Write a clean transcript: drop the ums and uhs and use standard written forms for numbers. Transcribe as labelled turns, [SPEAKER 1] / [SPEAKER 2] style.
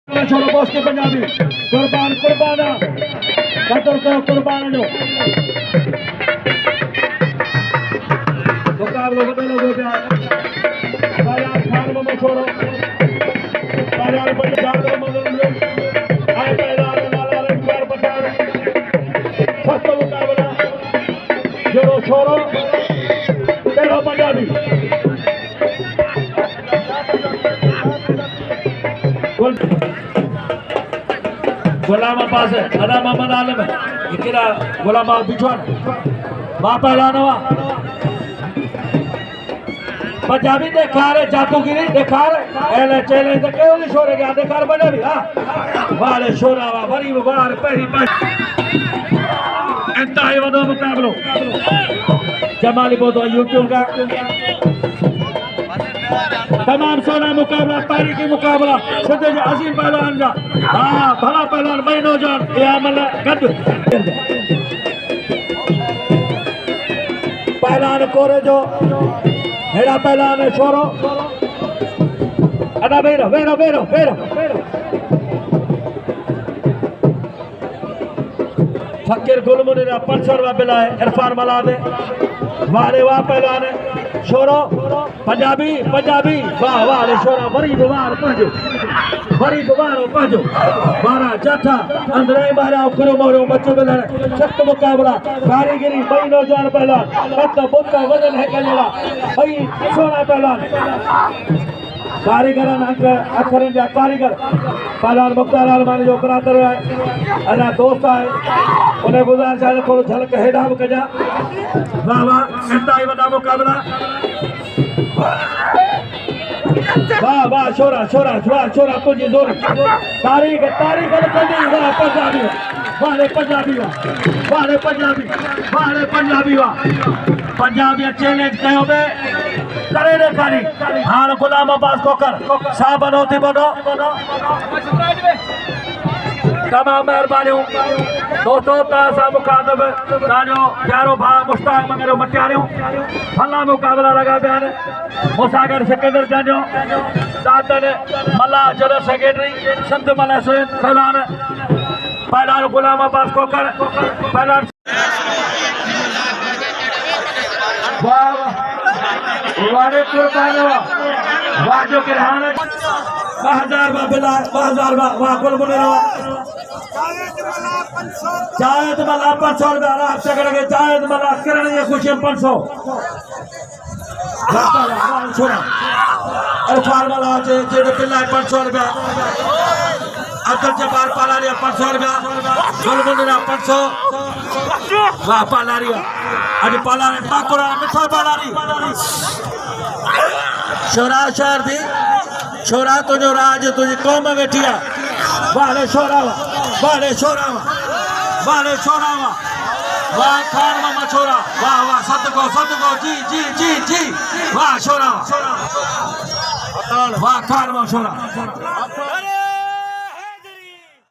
[SPEAKER 1] छोड़ो बॉस के पंजाबी कुर्बान कुर्बाना कतर करो कुर्बान जो मुकाबलो बदलो हो गया बाजार खान में छोड़ो बाजार पंजाब में मदन आए पहला लाला रंगदार पठान फर्स्ट मुकाबला जोड़ो छोड़ो तेरो पंजाबी गुलाम अब्बास अदा मोहम्मद आलम इकरा गुलाम बिछवान मां पहलवानवा पंजाबी देखार जादूगिरी देखार एले चैलेंज ते केओ नहीं छोड़े गया देखार बने भी हां वाले शोरावा वरी बार पहली बार इंतहाई वडो मुकाबलो जमाली बोदो यूट्यूब का तमाम सोना मुकाबला तारीखी मुकाबला सदे अजीम पहलवान जा हाँ भला पहलवान महीनो जान या मतलब गद पहलवान कोरे जो हेड़ा पहलवान छोरो अदा बेरो बेरो बेरो बेरो फकीर गुलमुनीरा 500 रुपया बिल है इरफान मलादे वाले वाह पहलवान छोरो पंजाबी पंजाबी वाह वाह रे छोरा वरी दुबार पंजो बारा जाठा अंदर बारा करो मोरो बच्चो बेला सख्त मुकाबला कारीगरी महीनो जान पहलवान कत्ता बुत्ता वजन है कलेला भाई सोना पहलवान कारीगर अखरन जा कारीगर पहलवान मुख्तार आलमानी जो करातर है अना दोस्त है उन्हें गुजार चाहे थोड़ा झलक हेडा कजा वाह वाह इंतहाई वडा मुकाबला वाह वाह छोरा छोरा छोरा छोरा तुझी जोर तारीख तारीख कंदी वाह पंजाबी वाले पंजाबी वाले पंजाबी वाले पंजाबी वाह पंजाबी चैलेंज कयो बे करे रे कारी हां गुलाम अब्बास कोकर साहब बनोती बडो तमाम मेहरबानियों दोस्तों तासा मुखातब ताजो प्यारो भा मुश्ताक मगरो मटियारियों भला मुकाबला लगा बयान मुसागर सिकंदर जानो दादन मल्ला जनरल सेक्रेटरी संत मल्ला सोन पहलवान पहलवान गुलाम अब्बास कोकर पहलवान वाह वारे कुर्बान वाह जो किरहान 2000 बिला 2000 वाह कुल मुनेवा जायद मला 500 रुपया रात चकड़े जायद मला किरण ये खुशी 500 छोड़ा इरफान मला जे बिला 500 रुपया अब्दुल जब्बार पालारिया 500 रुपया गुलमुनीरा 500 वाह पालारिया अज पालारी पाकुरा मिठा पालारी छोरा शहर दी छोरा तुझो राज तुझी कौम वेठी है वाले छोरा वाले छोरा वाले छोरा वाह खान मामा छोरा वाह वाह सदको जी जी जी जी वाह छोरा वाह खान मामा छोरा